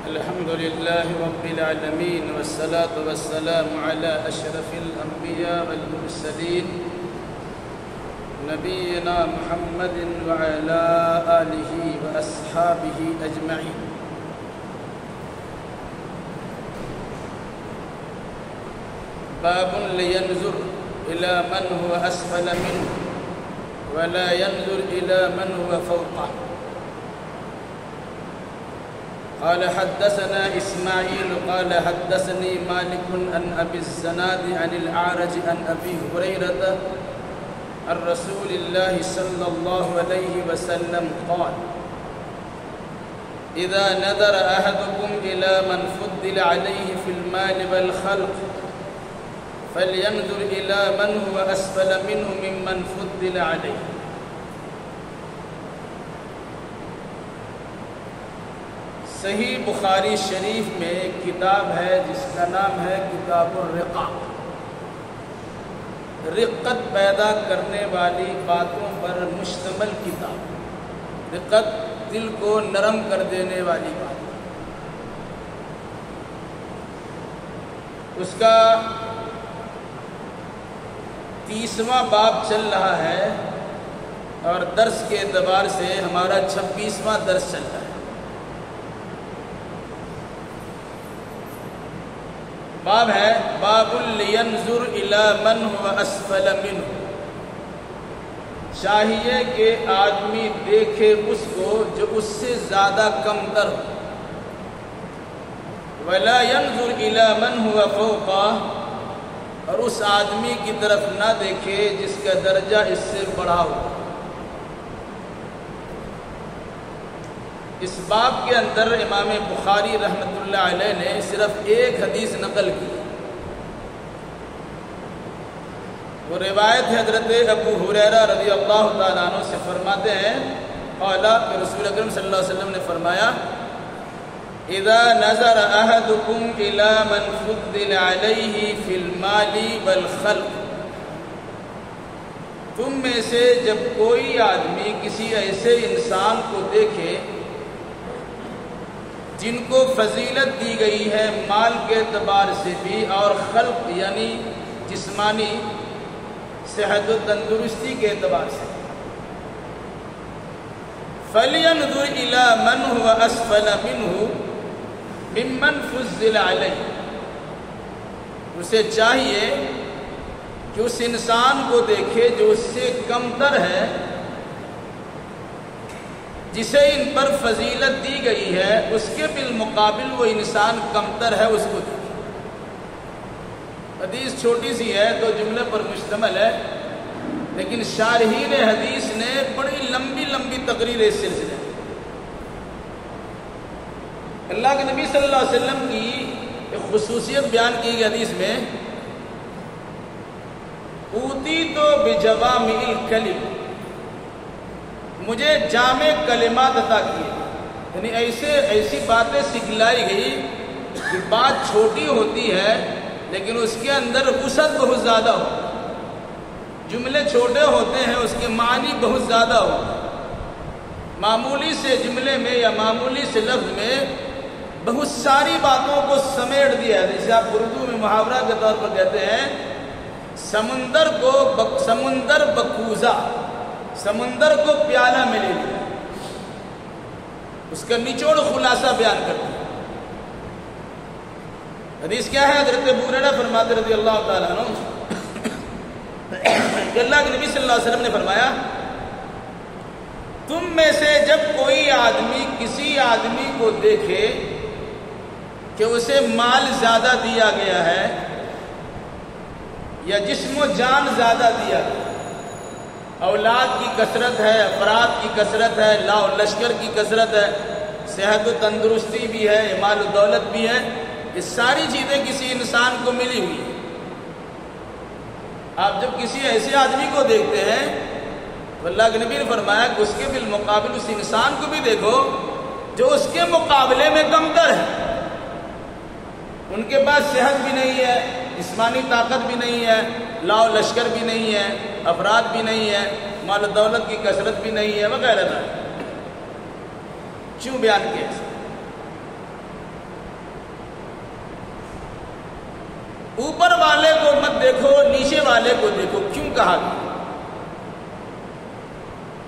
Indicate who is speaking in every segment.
Speaker 1: الحمد لله رب العالمين والصلاة والسلام على أشرف الأنبياء والمرسلين نبينا محمد وعلى آله وأصحابه أجمعين. باب لينظر إلى من هو أسفل منه ولا ينظر إلى من هو فوقه. قال حدثنا إسماعيل قال حدثني مالك عن أبي الزناد عن الأعرج عن أبي هريرة عن رسول الله صلى الله عليه وسلم قال: إذا نظر أحدكم إلى من فضل عليه في المال والخلق فلينظر إلى من هو أسفل منه ممن فضل عليه. صحیح بخاری شریف میں ایک کتاب ہے جس کا نام ہے کتاب الرقاق. رقت پیدا کرنے والی باتوں پر مشتمل کتاب. رقت دل کو نرم کر دینے والی بات. اس کا 30واں باب چل رہا ہے اور درس کے اعتبار سے ہمارا 26واں درس چل رہا ہے. باب ہے باب لینظر الی من هو اسفل منه. چاہیے کہ آدمی دیکھے اس کو جو اس سے زیادہ کم تر ہو. ولا ينظر الی من هو فوقه، اور اس آدمی کی طرف نہ دیکھے جس کا درجہ اس سے بڑھا ہو. اس باب کے اندر امام بخاری رحمۃ اللہ علیہ نے صرف ایک حدیث نقل کی. وہ روایت ہے حضرت ابو ہریرہ رضی اللہ تعالیٰ عنہ سے، فرماتے ہیں قال کہ رسول اکرم صلی اللہ علیہ وسلم نے فرمایا: اذا نظر احدکم الى من فضل علیہ فی المال والخلق. تم میں سے جب کوئی آدمی کسی ایسے انسان کو دیکھے جن کو فضیلت دی گئی ہے مال کے اعتبار سے بھی اور خلق یعنی جسمانی صحت و تندرستی کے اعتبار سے، فَلْيَنْظُرْ إِلَى مَنْ هُوَ أَسْفَلَ مِنْهُ مِمَّنْ فُضِّلَ عَلَيْهِ. اسے چاہیے کہ اس انسان کو دیکھے جو اس سے کم تر ہے، جسے ان پر فضیلت دی گئی ہے، اس کے بالمقابل وہ انسان کمتر ہے، اس کو دیکھیں. حدیث چھوٹی سی ہے، 2 جملے پر مشتمل ہے، لیکن شارحین حدیث نے بڑی لمبی لمبی تقریر اس سلسلے میں. اللہ کے نبی صلی اللہ علیہ وسلم کی ایک خصوصیت بیان کی گئی حدیث میں: اوتیت بجوامع الکلم، مجھے جامع کلمات عطا کیے. یعنی ایسی باتیں سکھلائی گئی کہ بات چھوٹی ہوتی ہے لیکن اس کے اندر وسعت بہت زیادہ ہو. جملے چھوٹے ہوتے ہیں، اس کے معنی بہت زیادہ ہو. معمولی سے جملے میں یا معمولی سے لفظ میں بہت ساری باتوں کو سمیٹ دیا ہے. جیسے آپ اردو میں محاورہ کے طور پر کہتے ہیں سمندر بکوزہ، سمندر کو پیالہ میں لے لیا. اس کا نچوڑ خلاصہ بیان کرتے ہیں. حدیث کیا ہے؟ حضرت ابو ہریرہ فرماتے رضی اللہ تعالیٰ عنہ کہ اللہ کے نبی صلی اللہ علیہ وسلم نے فرمایا: تم میں سے جب کوئی آدمی کسی آدمی کو دیکھے کہ اسے مال زیادہ دیا گیا ہے یا جسم و جان زیادہ دیا گیا، اولاد کی کثرت ہے، افراد کی کثرت ہے، لاؤ لشکر کی کثرت ہے، صحت و تندرستی بھی ہے، مال و دولت بھی ہے، یہ ساری چیزیں کسی انسان کو ملی ہوئی ہیں. آپ جب کسی ایسے آدمی کو دیکھتے ہیں تو اللہ کے نبی نے فرمایا کہ اس کے بالمقابل اس انسان کو بھی دیکھو جو اس کے مقابلے میں کمتر ہے. ان کے پاس صحت بھی نہیں ہے، جسمانی طاقت بھی نہیں ہے، لاؤ لشکر بھی نہیں ہے، افراد بھی نہیں ہے، مال و دولت کی کثرت بھی نہیں ہے وغیرہ. کیوں بیان کیا؟ اوپر والے کو مت دیکھو، نیچے والے کو دیکھو، کیوں کہا گیا؟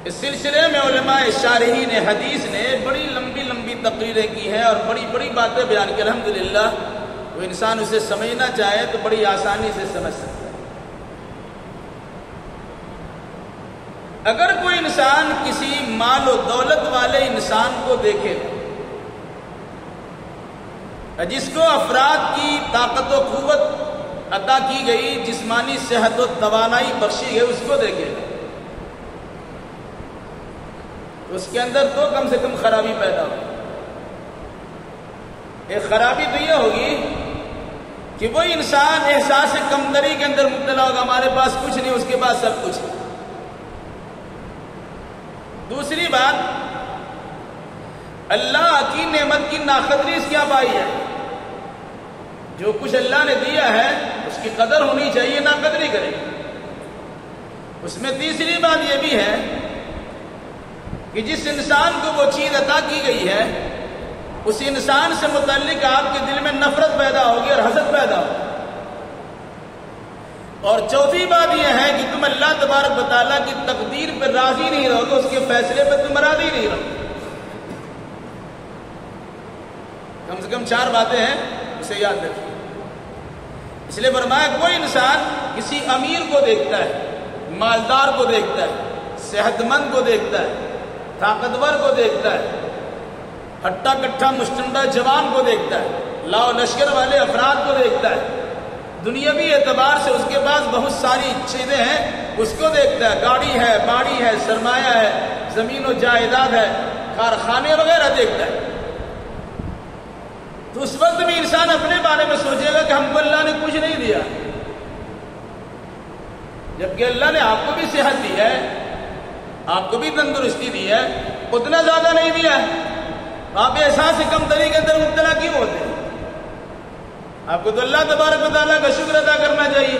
Speaker 1: اس سلسلے میں علماء شارحین حدیث نے بڑی لمبی لمبی تقریریں کی ہیں اور بڑی بڑی باتیں بیان کی. الحمدللہ وہ انسان اسے سمجھنا چاہے تو بڑی آسانی سے سمجھ سکتا ہے. اگر کوئی انسان کسی مال و دولت والے انسان کو دیکھے جس کو افراد کی طاقت و قوت عطا کی گئی، جسمانی صحت و توانائی بخشی گئی، اس کو دیکھے تو اس کے اندر تو کم سے کم خرابی پیدا ہوگی. ایک خرابی تو یہ ہوگی کہ وہ انسان احساس کمتری کے اندر مبتلا ہوگا، ہمارے پاس کچھ نہیں، اس کے پاس سب کچھ ہے. دوسری بات، اللہ کی نعمت کی ناقدری اس کیا پائی ہے. جو کچھ اللہ نے دیا ہے اس کی قدر ہونی چاہیے، ناقدری کرے. اس میں تیسری بات یہ بھی ہے کہ جس انسان کو وہ چیز عطا کی گئی ہے اس انسان سے متعلق آپ کے دل میں نفرت پیدا ہوگی اور حسد پیدا ہوگی. اور چوتھی بات یہ ہے کہ تم اللہ تبارک و تعالیٰ کی تقدیر پہ راضی نہیں رہو گے، اس کے فیصلے پہ تم راضی نہیں رہو. کم سے کم 4 باتیں ہیں، اسے یاد رکھیے. اس لیے فرمایا کوئی انسان کسی امیر کو دیکھتا ہے، مالدار کو دیکھتا ہے، صحت مند کو دیکھتا ہے، طاقتور کو دیکھتا ہے، ہٹا کٹھا مشتمدہ جوان کو دیکھتا ہے، لاؤ لشکر والے افراد کو دیکھتا ہے، دنیاوی اعتبار سے اس کے پاس بہت ساری چیزیں ہیں، اس کو دیکھتا ہے، گاڑی ہے، باڑی ہے، سرمایہ ہے، زمین و جائیداد ہے، کارخانے وغیرہ دیکھتا ہے. تو اس وقت بھی انسان اپنے بارے میں سوچے گا کہ ہم کو اللہ نے کچھ نہیں دیا، جبکہ اللہ نے آپ کو بھی صحت دی ہے، آپ کو بھی تندرستی دی ہے، اتنا زیادہ نہیں دیا ہے. آپ احساس کمتری کے اندر مبتلا کیوں ہوتے ہیں؟ آپ کو تو اللہ تبارک و تعالیٰ کا شکر ادا کرنا چاہیے.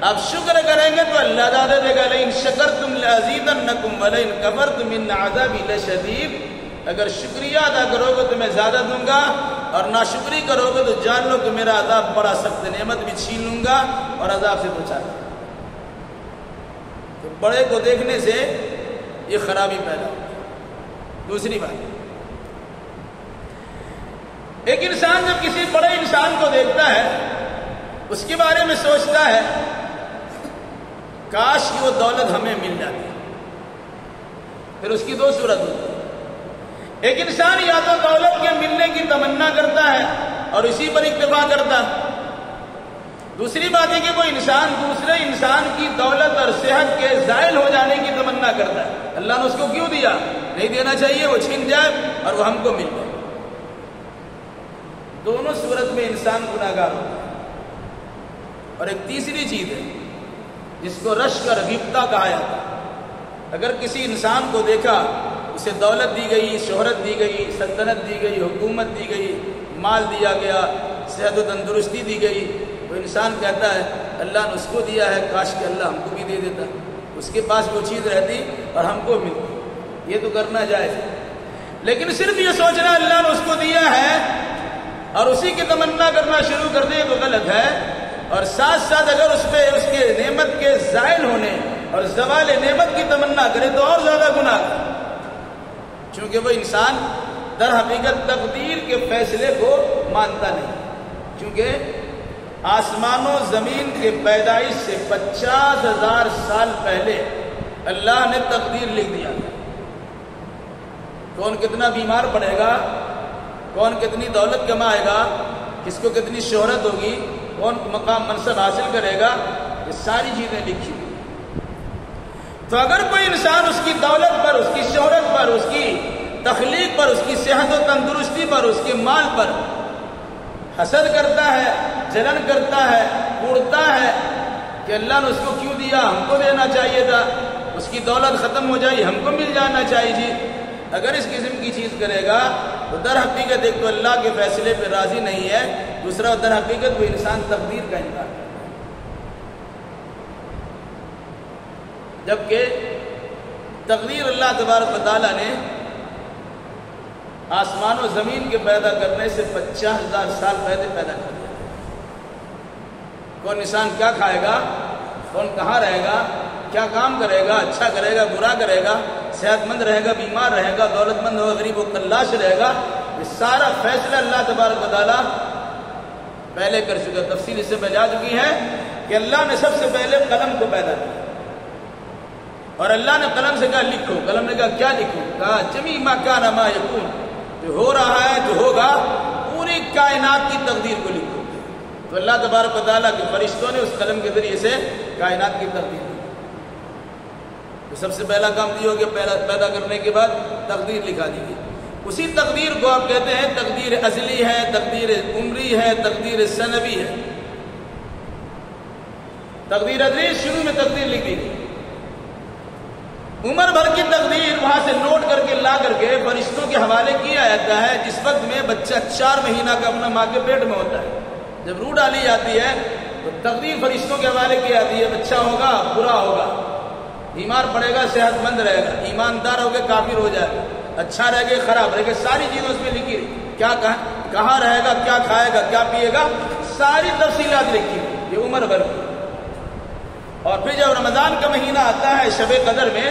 Speaker 1: آپ شکر کریں گے تو اللہ زیادہ دے گا. لئن شکرتم لازیدنکم ولئن کفرتم ان عذابی لشدید. اگر شکریہ ادا کرو گے تو میں زیادہ دوں گا، اور ناشکری کرو گے تو جان لو کہ میرا عذاب بڑا سخت ہے، نعمت بھی چھین لوں گا اور عذاب سے بچا لوں گا. تو بڑے کو دیکھنے سے یہ خرابی پیدا ہوتی. دوسری بات، ایک انسان جب کسی بڑے انسان کو دیکھتا ہے اس کے بارے میں سوچتا ہے کاش کہ وہ دولت ہمیں مل جاتی. پھر اس کی 2 صورت ہوتی ہے. ایک انسان یا تو دولت کے ملنے کی تمنا کرتا ہے اور اسی پر اکتفا کرتا ہے. دوسری بات ہے کہ کوئی انسان دوسرے انسان کی دولت اور صحت کے زائل ہو جانے کی تمنا کرتا ہے. اللہ نے اس کو کیوں دیا؟ نہیں دینا چاہیے، وہ چھین جائے اور وہ ہم کو مل جائے. دونوں صورت میں انسان گناہگار ہوتا ہے. اور ایک تیسری چیز ہے جس کو رشک اور غیبتہ کہا جاتا ہے. اگر کسی انسان کو دیکھا، اسے دولت دی گئی، شہرت دی گئی، سلطنت دی گئی، حکومت دی گئی، مال دیا گیا، صحت و تندرستی دی گئی، وہ انسان کہتا ہے اللہ نے اس کو دیا ہے، کاش کہ اللہ ہم کو بھی دے دیتا، اس کے پاس وہ چیز رہتی اور ہم کو ملتی. یہ تو کرنا جائز ہے. لیکن صرف یہ سوچنا اللہ نے اس کو دیا ہے اور اسی کی تمنا کرنا شروع کر دے تو غلط ہے. اور ساتھ ساتھ اگر اس پہ اس کے نعمت کے زائل ہونے اور زوال نعمت کی تمنا کرے تو اور زیادہ گناہ ہے. چونکہ وہ انسان در حقیقت تقدیر کے فیصلے کو مانتا نہیں. کیونکہ آسمان و زمین کے پیدائش سے 50,000 سال پہلے اللہ نے تقدیر لکھ دیا تھا. کون کتنا بیمار پڑے گا، کون کتنی دولت کمائے گا، کس کو کتنی شہرت ہوگی، کون مقام منصب حاصل کرے گا، یہ ساری چیزیں لکھی ہوئی. تو اگر کوئی انسان اس کی دولت پر، اس کی شہرت پر، اس کی تخلیق پر، اس کی صحت و تندرستی پر، اس کے مال پر حسد کرتا ہے، جلن کرتا ہے، کوڑتا ہے کہ اللہ نے اس کو کیوں دیا، ہم کو دینا چاہیے تھا، اس کی دولت ختم ہو جائے ہم کو مل جانا چاہیے جی، اگر اس قسم کی چیز کرے گا تو در حقیقت ایک تو اللہ کے فیصلے پہ راضی نہیں ہے، دوسرا در حقیقت وہ انسان تقدیر کا انکار ہے. جبکہ تقدیر اللہ تبارک و تعالیٰ نے آسمان و زمین کے پیدا کرنے سے 50,000 سال پہلے پیدا کر دیا. کون انسان کیا کھائے گا، کون کہاں رہے گا، کیا کام کرے گا، اچھا کرے گا، برا کرے گا، صحت مند رہے گا، بیمار رہے گا، دولت مند ہوگا، غریب و کلاش رہے گا، یہ سارا فیصلہ اللہ تبارک و تعالیٰ پہلے کر چکا. تفصیل اس سے پہلے آ چکی ہے کہ اللہ نے سب سے پہلے قلم کو پیدا کیا اور اللہ نے قلم سے کہا لکھو. قلم نے کہا کیا لکھوں؟ کہا جمیع ما کان ما یکون، جو ہو رہا ہے جو ہوگا پوری کائنات کی تقدیر کو لکھو. تو اللہ تبارک و تعالیٰ کے فرشتوں نے اس قلم کے ذریعے سے کائنات کی تقدیر لکھی. تو سب سے پہلا کام یہ ہو گیا، پیدا کرنے کے بعد تقدیر لکھا دی گئی. اسی تقدیر کو آپ کہتے ہیں تقدیر ازلی ہے، تقدیر عمری ہے، تقدیر سنوی ہے. تقدیر ازلی شروع میں تقدیر لکھی گئی، عمر بھر کی تقدیر وہاں سے نوٹ کر کے لا کر کے فرشتوں کے حوالے کیا جاتا ہے. جس وقت میں بچہ 4 مہینہ کا اپنا ماں کے پیٹ میں ہوتا ہے، جب روح ڈالی جاتی ہے تو تقدیر فرشتوں کے حوالے کی جاتی ہے. بچہ ہوگا برا ہوگا، بیمار پڑے گا صحت مند رہے گا، ایماندار ہوگا کافر ہو جائے گا، اچھا رہے گا خراب رہے گا، ساری چیزیں اس میں لکھی، کیا کہاں رہے گا، کیا کھائے گا، کیا پیے گا، ساری تفصیلات لکھی. یہ عمر بھر کی. اور پھر جب رمضان کا مہینہ آتا ہے شب قدر میں،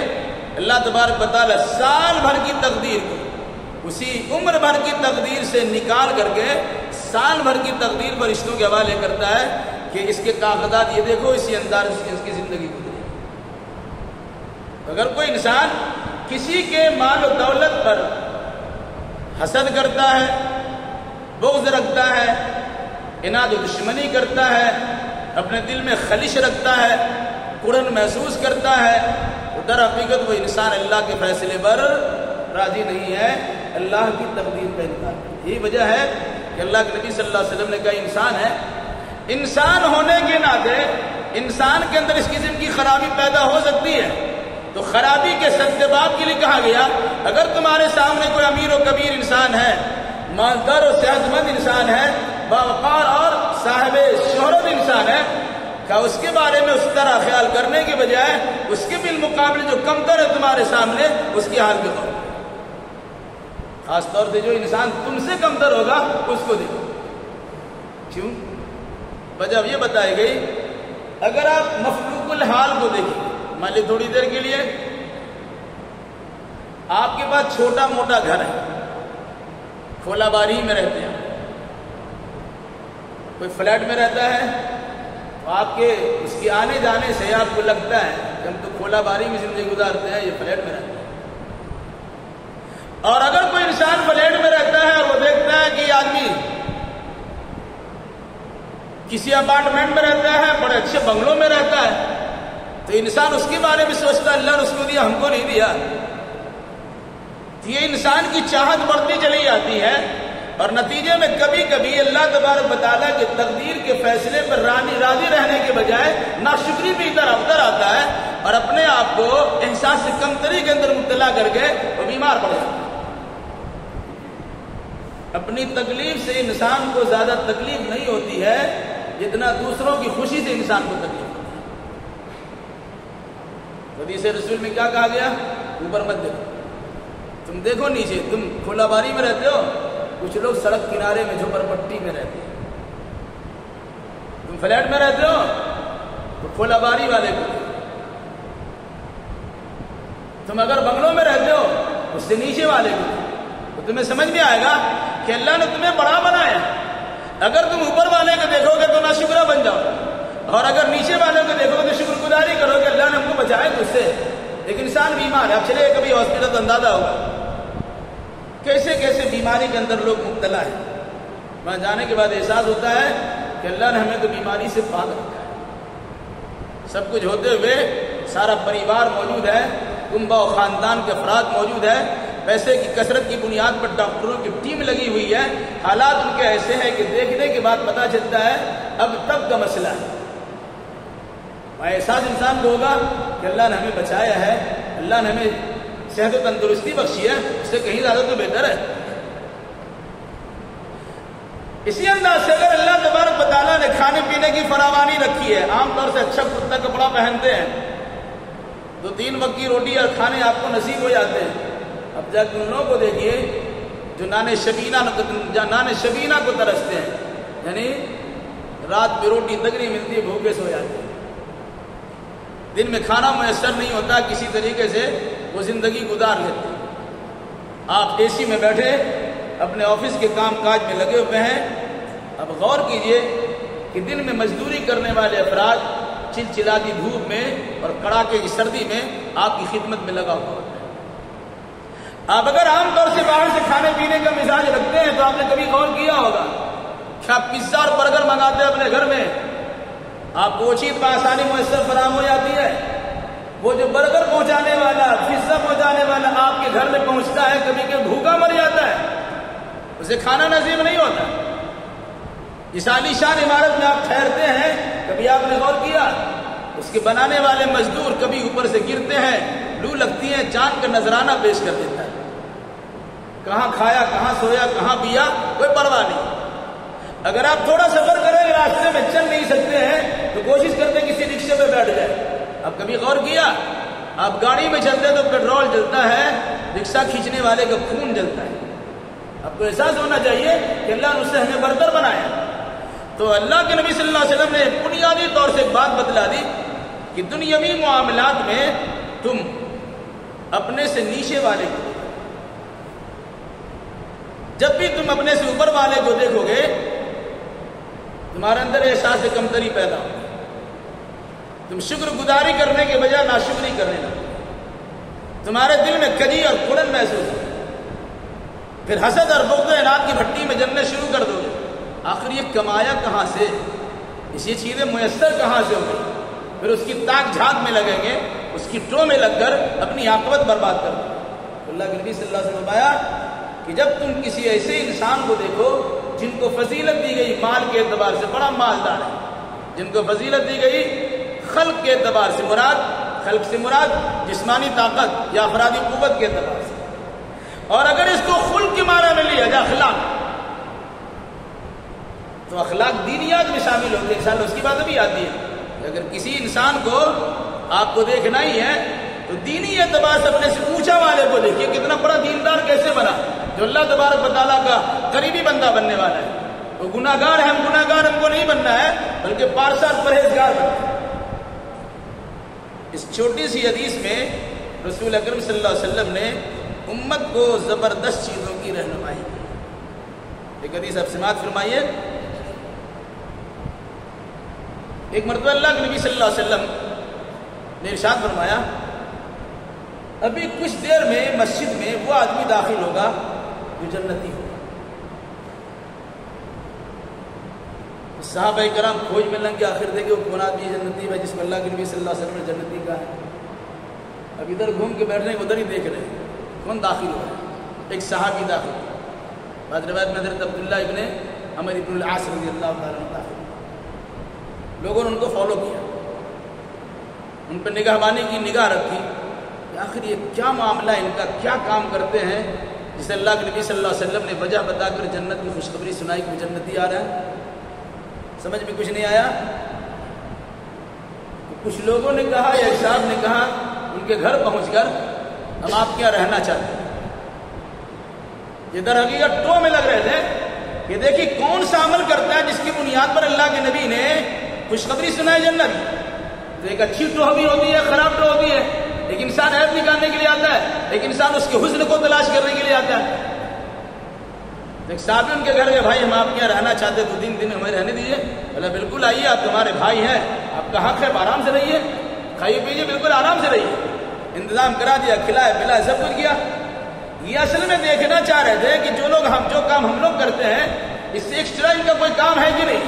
Speaker 1: اللہ تبارک و تعالی سال بھر کی تقدیر کو اسی عمر بھر کی تقدیر سے نکال کر کے سال بھر کی تقدیر فرشتوں کے حوالے کرتا ہے کہ اس کے کاغذات یہ دیکھو، اسی انداز سے اس کی زندگی گزرے. اگر کوئی انسان کسی کے مال و دولت پر حسد کرتا ہے، بغض رکھتا ہے، عناد و دشمنی کرتا ہے، اپنے دل میں خلش رکھتا ہے، کڑن محسوس کرتا ہے، تو در حقیقت وہ انسان اللہ کے فیصلے پر راضی نہیں ہے، اللہ کی تقدیر کا انکار. یہی وجہ ہے کہ اللہ کے نبی صلی اللہ علیہ وسلم نے کہا انسان ہے، انسان ہونے کے ناطے انسان کے اندر اس قسم کی خرابی پیدا ہو سکتی ہے. تو خرابی کے سدباب کے لیے کہا گیا اگر تمہارے سامنے کوئی امیر و کبیر انسان ہے، مالدار و صحت مند انسان ہے، باوقار اور صاحب شہرت انسان ہے، کیا اس کے بارے میں اس طرح خیال کرنے کے بجائے اس کے بالمقابلے جو کمتر ہے تمہارے سامنے اس کی حال پہ غور. خاص طور سے جو انسان تم سے کمتر ہوگا اس کو دیکھو. کیوں؟ وجہ یہ بتائی گئی اگر آپ مخلوق الحال کو دیکھیں، مان لیے تھوڑی دیر کے لیے آپ کے پاس چھوٹا موٹا گھر ہے، کھولا باری میں رہتے ہیں، کوئی فلیٹ میں رہتا ہے تو آپ کے اس کی آنے جانے سے آپ کو لگتا ہے کہ ہم تو کھولا باری میں زندگی گزارتے ہیں، یہ فلیٹ میں رہتے ہیں. اور اگر کوئی انسان فلیٹ میں رہتا ہے اور وہ دیکھتا ہے کہ یہ آدمی کسی اپارٹمنٹ میں رہتا ہے، بڑے اچھے بنگلوں میں رہتا ہے، تو انسان اس کے بارے میں سوچتا ہے اللہ نے اس کو دیا ہم کو نہیں دیا. یہ انسان کی چاہت بڑھتی چلی جاتی ہے اور نتیجے میں کبھی کبھی اللہ تبارک و تعالیٰ کے تقدیر کے فیصلے پر راضی رہنے کے بجائے ناشکری بھی ادھر آتا ہے اور اپنے آپ کو احساس سے کمتری کے اندر مبتلا کر کے وہ بیمار پڑ جاتا ہے. اپنی تکلیف سے انسان کو زیادہ تکلیف نہیں ہوتی ہے جتنا دوسروں کی خوشی سے انسان کو تکلیف ہوتی ہے. حدیث رسول میں کیا کہا گیا؟ اوپر مت دیکھو، تم دیکھو نیچے. تم کھولا باری میں رہتے ہو، کچھ لوگ سڑک کنارے میں جھوپڑ پٹی میں رہتے ہیں. تم فلیٹ میں رہتے ہو تو کھولا باری والے کو. تم اگر بنگلوں میں رہتے ہو اس سے نیچے والے کو. تو تمہیں سمجھ میں آئے گا کہ اللہ نے تمہیں بڑا بنایا. اگر تم اوپر والے کو دیکھو گے تو ناشکرا بن جاؤ، اور اگر نیچے والے کو دیکھو گے تو شکر گزاری کرو کہ اللہ نے ہم کو بچایا تجھ سے. ایک انسان بیمار ہے، اب چلے کبھی ہاسپٹل تو اندازہ ہوگا کیسے کیسے بیماری کے اندر لوگ مبتلا ہیں. وہاں جانے کے بعد احساس ہوتا ہے کہ اللہ نے ہمیں تو بیماری سے پاک رکھا ہے. سب کچھ ہوتے ہوئے سارا پریوار موجود ہے، کنبہ و خاندان کے افراد موجود ہے، پیسے کی کثرت کی بنیاد پر ڈاکٹروں کی ٹیم لگی ہوئی ہے. حالات ان کے ایسے ہیں کہ دیکھنے کے بعد پتہ چلتا ہے اب تب کا مسئلہ ہے. احساس انسان کو ہوگا کہ اللہ نے ہمیں بچایا ہے، اللہ نے ہمیں صحت و تندرستی بخشی ہے، اس سے کہیں زیادہ تو بہتر ہے. اسی انداز سے اگر اللہ تبارک و تعالیٰ نے کھانے پینے کی فراوانی رکھی ہے، عام طور سے اچھا کرتا کپڑا پہنتے ہیں، 2-3 وقت کی روٹی اور کھانے آپ کو نصیب ہو جاتے ہیں. اب جا کے ان لوگوں کو دیکھیے جو نان شبینہ کو ترستے ہیں، یعنی رات میں روٹی تک نہیں ملتی، بھوکے سو جاتے ہیں، دن میں کھانا میسر نہیں ہوتا، کسی طریقے سے وہ زندگی گزار لیتے ہیں۔ آپ اے سی میں بیٹھے اپنے آفس کے کام کاج میں لگے ہوئے ہیں۔ اب غور کیجئے کہ دن میں مزدوری کرنے والے افراد چلچلاتی دھوپ میں اور کڑاکے کی سردی میں آپ کی خدمت میں لگا ہوا ہوتا ہے۔ آپ اگر عام طور سے باہر سے کھانے پینے کا مزاج رکھتے ہیں تو آپ نے کبھی غور کیا ہوگا کہ آپ پزا اور برگر منگاتے ہیں اپنے گھر میں، آپ کو وہ چیز بآسانی میسر فراہم ہو جاتی ہے۔ وہ جو برگر پہنچانے والا، پزا پہنچانے والا آپ کے گھر میں پہنچتا ہے، کبھی کبھی بھوکا مر جاتا ہے، اسے کھانا نصیب نہیں ہوتا۔ اس عالیشان عمارت میں آپ ٹھہرتے ہیں، کبھی آپ نے غور کیا اس کے بنانے والے مزدور کبھی اوپر سے گرتے ہیں، لو لگتی ہے، جان کا نذرانہ پیش کر دیتا ہے، کہاں کھایا، کہاں سویا، کہاں پیا، کوئی پرواہ نہیں۔ اگر آپ تھوڑا سفر کریں، راستے میں چل نہیں سکتے ہیں تو کوشش کرتے کسی رکشے پہ بیٹھ جائے۔ اب کبھی غور کیا آپ گاڑی میں چلتے تو پیٹرول جلتا ہے، رکشہ کھینچنے والے کا خون جلتا ہے۔ آپ کو احساس ہونا چاہیے کہ اللہ نے اسے ہمیں برتر بنایا۔ تو اللہ کے نبی صلی اللہ علیہ وسلم نے بنیادی طور سے بات بتلا دی کہ دنیاوی معاملات میں تم اپنے سے نیچے والے کو، جب بھی تم اپنے سے اوپر والے کو دیکھو گے تمہارے اندر احساس کمتری پیدا ہوگا، تم شکر گزاری کرنے کے بجائے ناشکری کرنے لگو، تمہارے دل میں کجی اور کڑن محسوس ہوگی، پھر حسد اور بغض و عناد کی بھٹی میں جلنے شروع کر دو گے۔ آخر یہ کمایا کہاں سے، یہ چیزیں میسر کہاں سے ہو گئی؟ پھر اس کی تاک جھانک میں لگیں گے، اس کی ٹو میں لگ کر اپنی عاقبت برباد کر دو۔ اللہ کے نبی صلی اللہ علیہ وسلم نے فرمایا کہ جب تم کسی ایسے انسان کو دیکھو جن کو فضیلت دی گئی مال کے اعتبار سے، بڑا مالدار ہے، جن کو فضیلت دی گئی خلق کے اعتبار سے، خلق سے مراد جسمانی طاقت یا افرادی قوت کے اعتبار سے، اور اگر اس کو خلق کے معنی میں لیا جائے اخلاق، تو اخلاق دینیات میں شامل ہوتے ہیں۔ انشاءاللہ اس کی بات ابھی آتی ہے کہ اگر کسی انسان کو آپ کو دیکھنا ہی ہے تو دینی اعتبار سے اپنے سے اونچا والے کو دیکھیے، کتنا بڑا دیندار کیسے بنا، جو اللہ تبارک و تعالیٰ کا قریبی بندہ بننے والا ہے۔ وہ گناہ گار ہے، ہم کو نہیں بننا ہے، بلکہ پارسا پرہیزگار بننا ہے۔ اس چھوٹی سی حدیث میں رسول اکرم صلی اللہ علیہ وسلم نے امت کو زبردست چیزوں کی رہنمائی کی۔ ایک حدیث آپ سماعت فرمائیے۔ ایک مرتبہ اللہ کے نبی صلی اللہ علیہ وسلم نے ارشاد فرمایا، ابھی کچھ دیر میں مسجد میں وہ آدمی داخل ہوگا جو جنتی ہوگا۔ صحابہ کرام کھوج میں لیں گے، آخر دیکھے وہ کون آدمی جنتی ہے جس کو اللہ کے نبی صلی اللہ علیہ وسلم نے جنتی کہا ہے۔ اب ادھر گھوم کے بیٹھ رہے ہیں، ادھر ہی دیکھ رہے ہیں کون داخل ہوا ہے۔ ایک صحابی داخل ہوا، بعض روایت میں حضرت عبداللہ ابن عمر ابن العاص رضی اللہ تعالیٰ عنہ داخل۔ لوگوں نے ان کو فالو کیا، ان پہ نگہبانی کی، نگاہ رکھی کہ آخر یہ کیا معاملہ ہے، ان کا کیا کام کرتے ہیں جسے اللہ کے نبی صلی اللہ علیہ وسلم نے وجہ بتا کر جنت کی خوشخبری سنائی کہ جنتی آ رہا ہے۔ سمجھ میں کچھ نہیں آیا؟ کچھ لوگوں نے کہا یا ایک صاحب نے کہا ان کے گھر پہنچ کر ہم آپ کے یہاں رہنا چاہتے ہیں۔ یہ در حقیقت ٹو میں لگ رہے تھے کہ دیکھیے کون سا عمل کرتا ہے جس کی بنیاد پر اللہ کے نبی نے خوشخبری سنائی جنت۔ تو ایک اچھی ٹو بھی ہوتی ہے، خراب ٹو ہوتی ہے۔ ایک انسان عیب نکالنے کے لیے آتا ہے، ایک انسان اس کے حسن کو تلاش کرنے کے لیے آتا ہے۔ ایک صاحب ان کے گھر گئے، بھائی ہم آپ کے یہاں رہنا چاہتے تو 3 دن ہمیں رہنے دیجیے۔ بولا بالکل آئیے، آپ تمہارے بھائی ہیں، آپ کا حق ہے، آرام سے رہیے، کھائیے پیجیے، بالکل آرام سے رہیے۔ انتظام کرا دیا، کھلائے پلائے، سب کچھ کیا۔ یہ اصل میں دیکھنا چاہ رہے تھے کہ جو کام ہم لوگ کرتے ہیں اس سے ایکسٹرا ان کا کوئی کام ہے کہ نہیں۔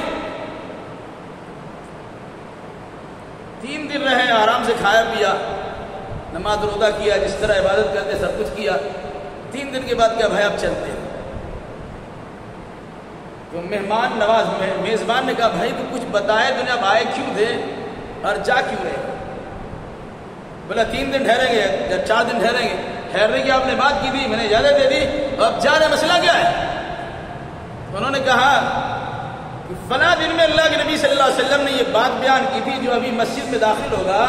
Speaker 1: 3 دن رہے، آرام سے کھایا پیا، نماز روزہ کیا، جس طرح عبادت کرتے سب کچھ کیا۔ 3 دن کے بعد کیا بھائی آپ چلتے ہیں؟ تو مہمان نواز میزبان نے کہا بھائی تو کچھ بتائے تو نے، اب آئے کیوں تھے اور جا کیوں رہے؟ بولا 3 دن ٹھہریں گے یا 4 دن ٹھہریں گے، ٹھہرنے کی آپ نے بات کی تھی، میں نے اجازت دے دی، اب جا رہے، مسئلہ کیا ہے؟ انہوں نے کہا کہ فلاں دن میں اللہ کے نبی صلی اللہ علیہ وسلم نے یہ بات بیان کی تھی، جو ابھی مسجد میں داخل ہوگا،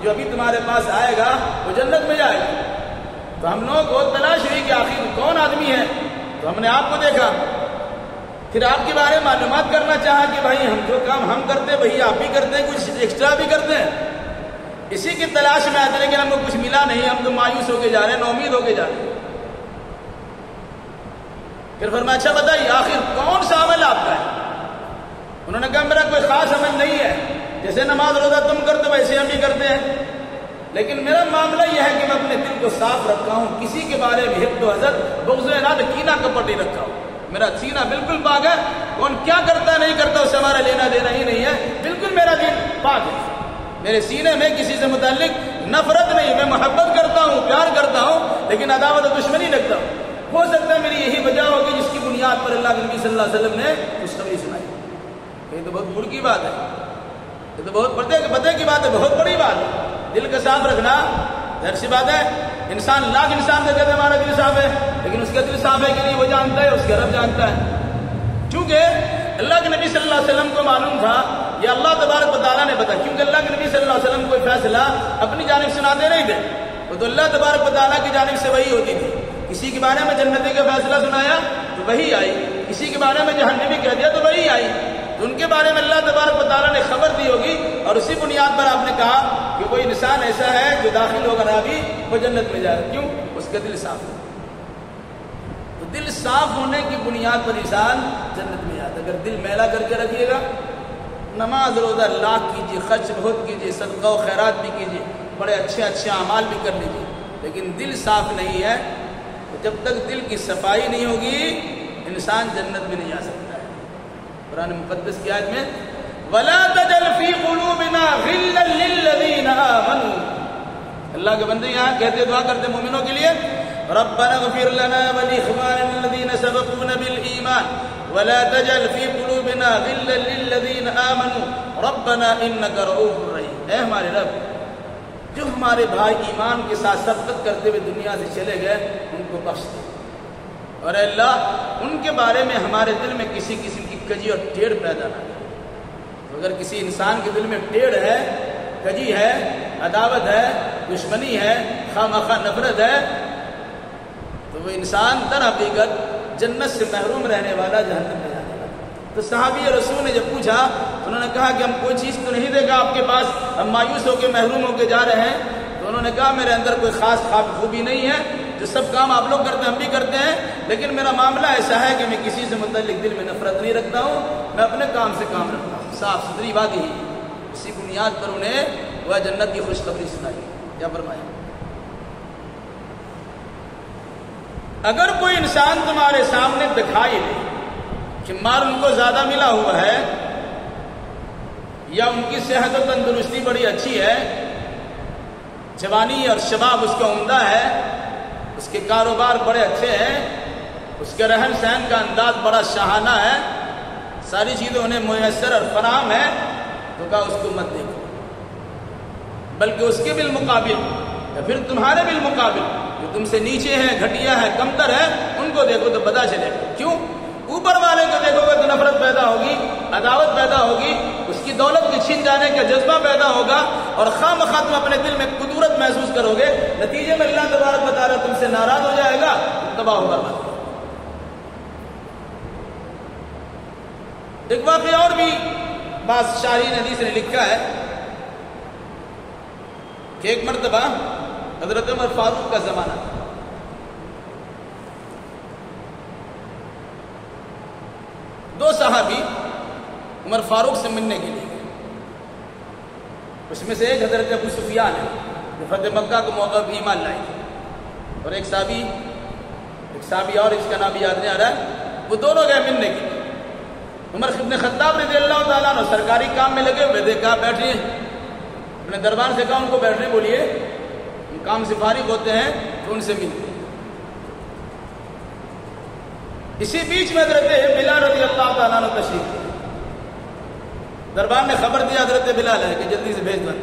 Speaker 1: جو ابھی تمہارے پاس آئے گا وہ جنت میں جائے گا۔ تو ہم لوگوں کو تلاش ہوئی کہ آخر کون آدمی ہے، تو ہم نے آپ کو دیکھا، پھر آپ کے بارے میں معلومات کرنا چاہا کہ بھائی ہم جو کام ہم کرتے ہیں وہی آپ بھی کرتے ہیں، کچھ ایکسٹرا بھی کرتے ہیں، اسی کی تلاش میں آتے لیکن ہم کو کچھ ملا نہیں، ہم تو مایوس ہو کے جا رہے ہیں، نومید ہو کے جا رہے ہیں۔ پھر فرمایا اچھا بتائیے آخر کون سا عمل آپ کا ہے؟ انہوں نے کہا میرا کوئی خاص عمل نہیں ہے، جیسے نماز روزہ تم کرتے ہو ویسے ہم بھی کرتے ہیں، لیکن میرا معاملہ یہ ہے کہ میں اپنے دل کو صاف رکھا ہوں، کسی کے بارے میں حقد و حسد بغض و عناد کینہ کپٹ نہیں رکھا ہوں، میرا سینہ بالکل پاک ہے، کون کیا کرتا نہیں کرتا اس سے ہمارا لینا دینا ہی نہیں ہے، بالکل میرا دل پاک ہے، میرے سینے میں کسی سے متعلق نفرت نہیں، میں محبت کرتا ہوں، پیار کرتا ہوں، لیکن عداوت و دشمنی رکھتا ہوں۔ ہو سکتا ہے میری یہی وجہ ہوگی جس کی بنیاد پر اللہ کے نبی صلی اللہ علیہ وسلم نے خوشخبری سنائی۔ یہ تو بہت بڑی کی بات ہے، یہ تو بہت پتے کی بات ہے، بہت بڑی بات ہے۔ دل کا صاف رکھنا ظاہر سی بات ہے، انسان لاکھ انسان سے کہتے ہمارا دل صاف ہے، لیکن اس کا دل صاف ہے کہ نہیں وہ جانتا ہے، اس کا رب جانتا ہے۔ کیونکہ اللہ کے نبی صلی اللہ علیہ وسلم کو معلوم تھا، یہ اللہ تبارک و تعالیٰ نے بتایا، کیونکہ اللہ کے نبی صلی اللہ علیہ وسلم کوئی فیصلہ اپنی جانب سناتے نہیں تھے، وہ تو اللہ تبارک و تعالیٰ کی جانب سے وہی ہوتی تھی۔ کسی کے بارے میں جنتی کا فیصلہ سنایا تو وہی آئی، کسی کے بارے میں جہنمی کہہ دیا تو وہی آئی، تو ان کے بارے میں اللہ تبارک و تعالیٰ نے خبر دی ہوگی، اور اسی بنیاد پر آپ نے کہا کہ کوئی انسان ایسا ہے جو داخل ہوگا نہ بھی وہ جنت میں جائے گا، کیوں؟ اس کا دل صاف ہے۔ تو دل صاف ہونے کی بنیاد پر انسان جنت میں جاتا ہے۔ اگر دل میلا کر کے رکھیے گا، نماز روزہ لاکھ کیجیے، خرچ بہت کیجیے، صدقہ و خیرات بھی کیجیے، بڑے اچھے اچھے اعمال بھی کر لیجیے، لیکن دل صاف نہیں ہے، جب تک دل کی صفائی نہیں ہوگی انسان جنت میں نہیں جا سکتا ہے۔ قرآن مقدس کی آیت میں وَلَا تَجْعَلْ فِي قُلُوبِنَا غِلًّا لِّلَّذِينَ آمَنُوا، اللہ کے بندے یہاں کہتے دعا کرتے مومنوں کے لیے رَبَّنَا اغْفِرْ لَنَا وَلِإِخْوَانِنَا الَّذِينَ سَبَقُونَا بِالْإِيمَانِ وَلَا تَجْعَلْ فِي قُلُوبِنَا غِلًّا لِّلَّذِينَ آمَنُوا رَبَّنَا إِنَّكَ رَءُوفٌ رَحِيمٌ، اے ہمارے رب جو ہمارے بھائی ایمان کے ساتھ سبقت کرتے ہوئے دنیا سے چلے گئے ان کو بخش دے، اور اے اللہ ان کے بارے میں ہمارے دل میں کسی قسم کی کجی اور ٹیڑھ پیدا نہ کرے۔ تو اگر کسی انسان کے دل میں ٹیڑھ ہے، کجی ہے، عداوت ہے، دشمنی ہے، خواہ نفرت ہے، تو وہ انسان در حقیقت جنت سے محروم رہنے والا، جہنم میں جانے والا۔ تو صحابی رسول نے جب پوچھا تو انہوں نے کہا کہ ہم کوئی چیز تو نہیں دے گا آپ کے پاس، ہم مایوس ہو کے محروم ہو کے جا رہے ہیں، تو انہوں نے کہا میرے اندر کوئی خاص خوبی نہیں ہے، جو سب کام آپ لوگ کرتے ہیں ہم بھی کرتے ہیں، لیکن میرا معاملہ ایسا ہے کہ میں کسی سے متعلق دل میں نفرت نہیں رکھتا ہوں، میں اپنے کام سے کام رکھتا ہوں، صاف ستھری بات یہی ہے۔ اسی بنیاد پر انہیں وہ جنت کی خوشخبری سنائی۔ کیا فرمایا؟ اگر کوئی انسان تمہارے سامنے دکھائی دے کہ مال ان کو زیادہ ملا ہوا ہے، یا ان کی صحت و تندرستی بڑی اچھی ہے، جوانی اور شباب اس کا عمدہ ہے، اس کے کاروبار بڑے اچھے ہیں، اس کے رہن سہن کا انداز بڑا شاہانہ ہے، ساری چیزیں انہیں میسر اور فراہم ہے، تو کہا اس کو مت دیکھو، بلکہ اس کے بالمقابل یا پھر تمہارے بالمقابل جو تم سے نیچے ہے، گھٹیا ہے، کمتر ہے، ان کو دیکھو تو پتہ چلے گا۔ کیوں؟ اوپر والے کو دیکھو گے تو نفرت پیدا ہوگی، عداوت پیدا ہوگی، اس کی دولت کے چھن جانے کا جذبہ پیدا ہوگا، اور خواہ مخواہ تم اپنے دل میں قدورت محسوس کرو گے، نتیجے میں اللہ تبارک و تعالیٰ تم سے ناراض ہو جائے گا، تباہ و برباد۔ ایک واقعہ اور بھی بعض شارحین حدیث نے لکھا ہے کہ ایک مرتبہ حضرت عمر فاروق کا زمانہ تھا، دو صحابی عمر فاروق سے ملنے کے لیے گئے، اس میں سے ایک حضرت ابو سفیان ہے جو فتح مکہ کو موقع پر ایمان لائے تھے، اور ایک صحابی اور اس کا نام بھی یاد نہیں آ رہا ہے، وہ دونوں گئے ملنے کے لیے۔ عمر ابن خطاب رضی اللہ تعالیٰ عنہ سرکاری کام میں لگے ہوئے تھے، کہا بیٹھیے، اپنے دربار سے کہا ان کو بیٹھنے بولیے، ہم کام سے فارغ ہوتے ہیں تو ان سے ملتے ہیں۔ اسی بیچ میں حضرت بلال رضی اللہ تعالیٰ عنہ تشریف لے، دربار نے خبر دیا حضرت بلال ہے کہ جلدی سے بھیج بند۔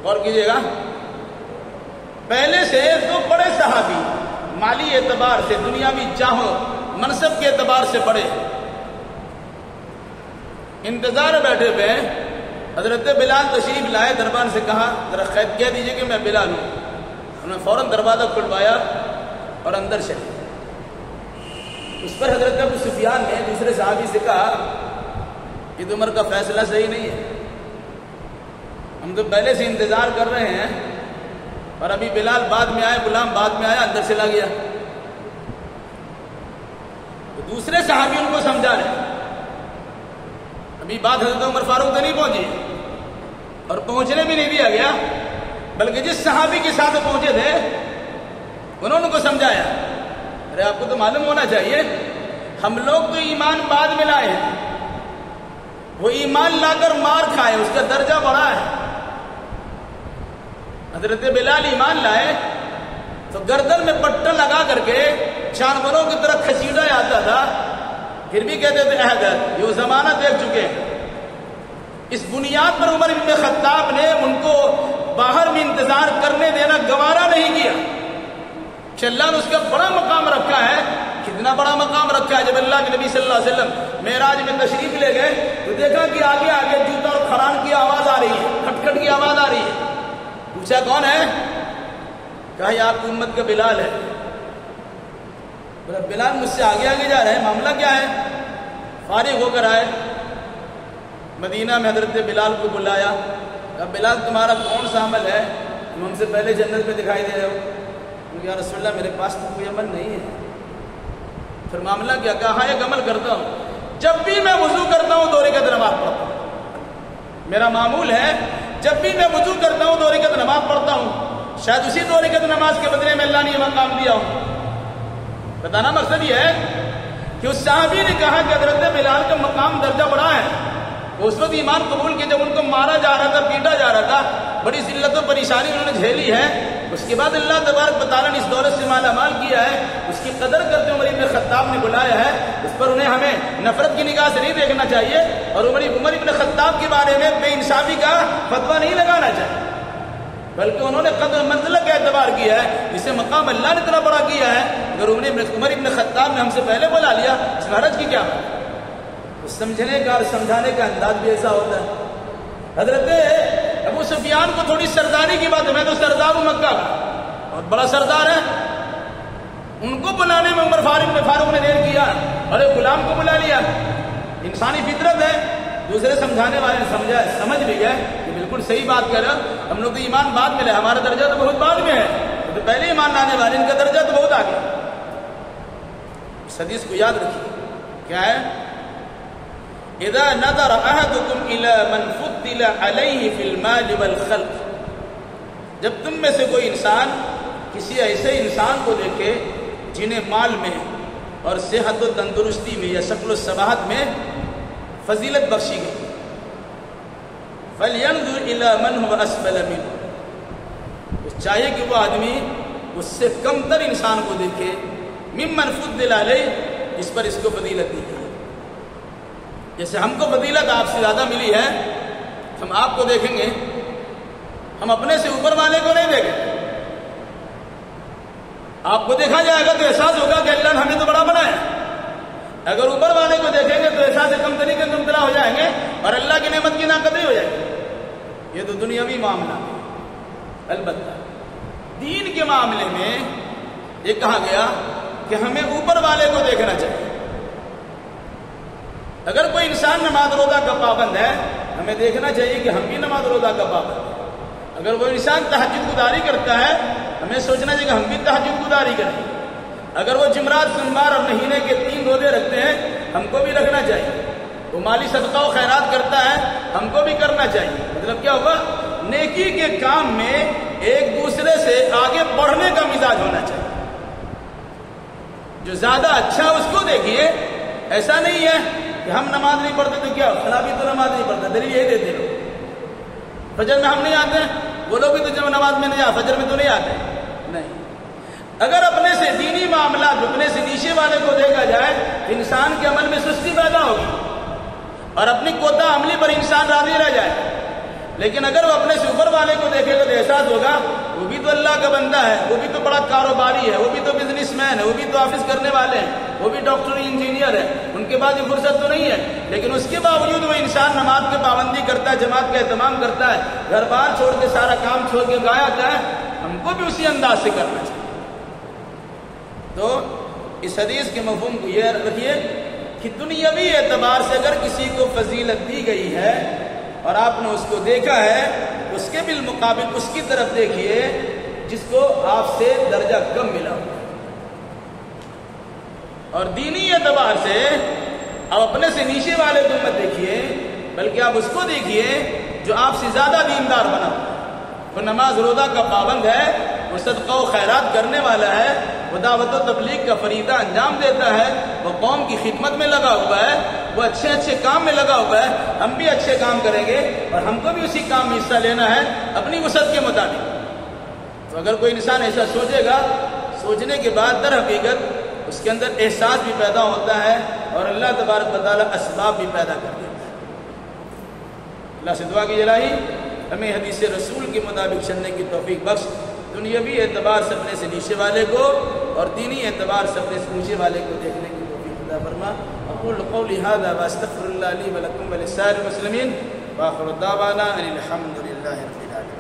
Speaker 1: غور کیجیے گا، پہلے سے دو بڑے صحابی مالی اعتبار سے، دنیاوی جاہوں منصب کے اعتبار سے بڑے، انتظار بیٹھے ہوئے، حضرت بلال تشریف لائے، دربار سے کہا ذرا خیر کہہ دیجئے کہ میں بلال ہوں، انہوں نے فوراً دروازہ کھلوایا اور اندر چلے۔ اس پر حضرت ابو سفیان نے دوسرے صحابی سے کہا کہ عمر کا فیصلہ صحیح نہیں ہے، ہم تو پہلے سے انتظار کر رہے ہیں اور ابھی بلال بعد میں آئے، غلام بعد میں آیا، اندر چلا گیا۔ تو دوسرے صحابی ان کو سمجھا رہے ہیں، ابھی بات حضرت عمر فاروق تک نہیں پہنچی اور پہنچنے بھی نہیں دیا گیا، بلکہ جس صحابی کے ساتھ پہنچے تھے انہوں نے ان کو سمجھایا، ارے آپ کو تو معلوم ہونا چاہیے ہم لوگ تو ایمان بعد میں لائے ہیں، وہ ایمان لا کر مار کھائے، اس کا درجہ بڑا ہے۔ حضرت بلال ایمان لائے تو گردن میں پٹا لگا کر کے جانوروں کی طرح کھسیٹا جاتا تھا، پھر بھی کہتے تھے احد، یہ وہ زمانہ دیکھ چکے ہیں۔ اس بنیاد پر عمر بن خطاب نے ان کو باہر میں انتظار کرنے دینا گوارا نہیں کیا کہ اللہ نے اس کا بڑا مقام رکھا ہے۔ کتنا بڑا مقام رکھا ہے؟ جب اللہ کے نبی صلی اللہ علیہ وسلم معراج میں تشریف لے گئے تو دیکھا کہ آگے آگے جوتا اور کھڑان کی آواز آ رہی ہے، کھٹ کھٹ کی آواز آ رہی ہے۔ پوچھا کون ہے؟ کہا یہ آپ کی امت کا بلال ہے۔ بولا بلال مجھ سے آگے آگے جا رہے ہیں، معاملہ کیا ہے؟ فارغ ہو کر آئے، مدینہ میں حضرت بلال کو بلایا، کہا بلال تمہارا کون سا عمل ہے تم ہم سے پہلے جنت میں دکھائی دے رہے ہو؟ یا رسول اللہ میرے پاس تو کوئی عمل نہیں ہے۔ پھر معاملہ کیا؟ کہا ایک عمل کرتا ہوں، جب بھی میں وضو کرتا ہوں 2 رکعت نماز پڑھتا ہوں، میرا معمول ہے جب بھی میں وضو کرتا ہوں 2 رکعت نماز پڑھتا ہوں، شاید اسی 2 رکعت نماز کے بدلے میں اللہ نے یہ مقام دیا ہوں۔ بتانا مقصد یہ ہے کہ اس صحابی نے کہا کہ حضرت بلال کا مقام درجہ بڑا ہے، وہ اس وقت ایمان قبول کیا جب ان کو مارا جا رہا تھا، پیٹا جا رہا تھا، بڑی ذلت و پریشانی انہوں نے جھیلی ہے۔ اس کے بعد اللہ تبارک و تعالیٰ نے اس دولت سے مالا مال کیا ہے، اس کی قدر کرتے عمر بن خطاب نے بلایا ہے، اس پر انہیں ہمیں نفرت کی نگاہ سے نہیں دیکھنا چاہیے اور عمر بن خطاب کے بارے میں بے انصافی کا فتویٰ نہیں لگانا چاہیے، بلکہ انہوں نے قدر منزلہ کا اعتبار کیا ہے، جسے مقام اللہ نے اتنا بڑا کیا ہے۔ اگر عمر بن خطاب نے ہم سے پہلے بلا لیا، اس میں حرج کی کیا بات؟ سمجھنے کا اور سمجھانے کا انداز بھی ایسا ہوتا ہے۔ حضرت ابو سفیان کو تھوڑی سرداری کی بات ہے، میں تو سردار ہوں مکہ کا، اور بڑا سردار ہے، ان کو بلانے میں عمر فاروق نے دیر کیا اور ایک غلام کو بلا لیا۔ انسانی فطرت ہے، دوسرے سمجھانے والے نے سمجھا، سمجھ بھی گئے کہ بالکل صحیح بات کر رہے ہو، ہم لوگ تو ایمان بعد میں لے، ہمارا درجہ تو بہت بعد میں ہے، تو پہلے ایمان لانے والے ان کا درجہ تو بہت آگے۔ اس حدیث کو یاد رکھیے، کیا ہے؟ اذا نظر احدكم الى من فضل عليه في المال والخلق، جب تم میں سے کوئی انسان کسی ایسے انسان کو دیکھے جنہیں مال میں اور صحت و تندرستی میں یا شکل و صباحت میں فضیلت بخشی گئی، فلينظر الى من هو اسفل منه، چاہیے کہ وہ آدمی اس سے کم تر انسان کو دیکھے، ممن فضل علیہ، اس پر اس کو فضیلت دی گئی۔ جیسے ہم کو فضیلت آپ سے زیادہ ملی ہے، ہم آپ کو دیکھیں گے، ہم اپنے سے اوپر والے کو نہیں دیکھیں گے۔ آپ کو دیکھا جائے گا تو احساس ہوگا کہ اللہ نے ہمیں تو بڑا بنایا، اگر اوپر والے کو دیکھیں گے تو احساس کمتری کے کمترا ہو جائیں گے اور اللہ کی نعمت کی ناقدری ہو جائے گی۔ یہ تو دنیاوی معاملہ ہے۔ البتہ دین کے معاملے میں یہ کہا گیا کہ ہمیں اوپر والے کو دیکھنا چاہیے۔ اگر کوئی انسان نماز روزہ کا پابند ہے، ہمیں دیکھنا چاہیے کہ ہم بھی نماز روزہ کا پابند ہیں۔ اگر وہ انسان تہجد گزاری کرتا ہے، ہمیں سوچنا چاہیے کہ ہم بھی تہجد گزاری کریں۔ اگر وہ جمعرات، سوموار اور مہینے کے 3 روزے رکھتے ہیں، ہم کو بھی رکھنا چاہیے۔ وہ مالی صدقہ و خیرات کرتا ہے، ہم کو بھی کرنا چاہیے۔ مطلب کیا ہوگا؟ نیکی کے کام میں ایک دوسرے سے آگے بڑھنے کا مزاج ہونا چاہیے۔ جو زیادہ اچھا اس کو دیکھیے، ایسا نہیں ہے کہ ہم نماز نہیں پڑھتے تو کیا فلاں بھی تو نماز نہیں پڑھتا، دلیل یہی دیتے لوگ۔ فجر میں ہم نہیں آتے، وہ لوگ بھی تو جب نماز میں نہیں آتے، فجر میں تو نہیں آتے۔ نہیں، اگر اپنے سے دینی معاملات اپنے سے نیچے والے کو دیکھا جائے تو انسان کے عمل میں سستی پیدا ہوگی اور اپنی کوتا عملی پر انسان راضی رہ جائے۔ لیکن اگر وہ اپنے سے اوپر والے کو دیکھے گا تو احساس ہوگا وہ بھی تو اللہ کا بندہ ہے، وہ بھی تو بڑا کاروباری ہے، وہ بھی تو بزنس مین ہے، وہ بھی تو آفس کرنے والے ہیں، وہ بھی ڈاکٹر انجینئر ہے، ان کے بعد یہ فرصت تو نہیں ہے، لیکن اس کے باوجود وہ انسان نماز کی پابندی کرتا ہے، جماعت کا اہتمام کرتا ہے، گھر بار چھوڑ کے سارا کام چھوڑ کے گایا آتا ہے۔ ہم کو بھی اسی انداز سے کرنا چاہیے۔ تو اس حدیث کے مفہوم کو یہ رکھیے کہ دنیاوی اعتبار سے اگر کسی کو فضیلت دی گئی ہے اور آپ نے اس کو دیکھا ہے، اس کے بالمقابل اس کی طرف دیکھیے جس کو آپ سے درجہ کم ملا ہوا، اور دینی اعتبار سے آپ اپنے سے نیچے والے کو مت دیکھیے، بلکہ آپ اس کو دیکھیے جو آپ سے زیادہ دیندار بنا ہوا ہے، وہ نماز روزہ کا پابند ہے، وہ صدقہ و خیرات کرنے والا ہے، وہ دعوت و تبلیغ کا فریضہ انجام دیتا ہے، وہ قوم کی خدمت میں لگا ہوا ہے، وہ اچھے اچھے کام میں لگا ہوا ہے۔ ہم بھی اچھے کام کریں گے اور ہم کو بھی اسی کام میں حصہ لینا ہے اپنی وسعت کے مطابق۔ تو اگر کوئی انسان ایسا سوچے گا، سوچنے کے بعد در حقیقت اس کے اندر احساس بھی پیدا ہوتا ہے اور اللہ تبارک و تعالیٰ اسباب بھی پیدا کر دیتا ہے۔ اللہ سے دعا کی جلائی ہمیں حدیث رسول کے مطابق چلنے کی توفیق بخش، دنیاوی اعتبار سے اپنے سے نیچے والے کو اور دینی اعتبار سے اپنے سے اونچے والے کو دیکھنے کی توفیق عطا فرما۔ اقول قولی ھذا واستغفر اللہ لی ولکم ولسائر المسلمین، وآخر دعوانا ان الحمد للہ رب العالمین۔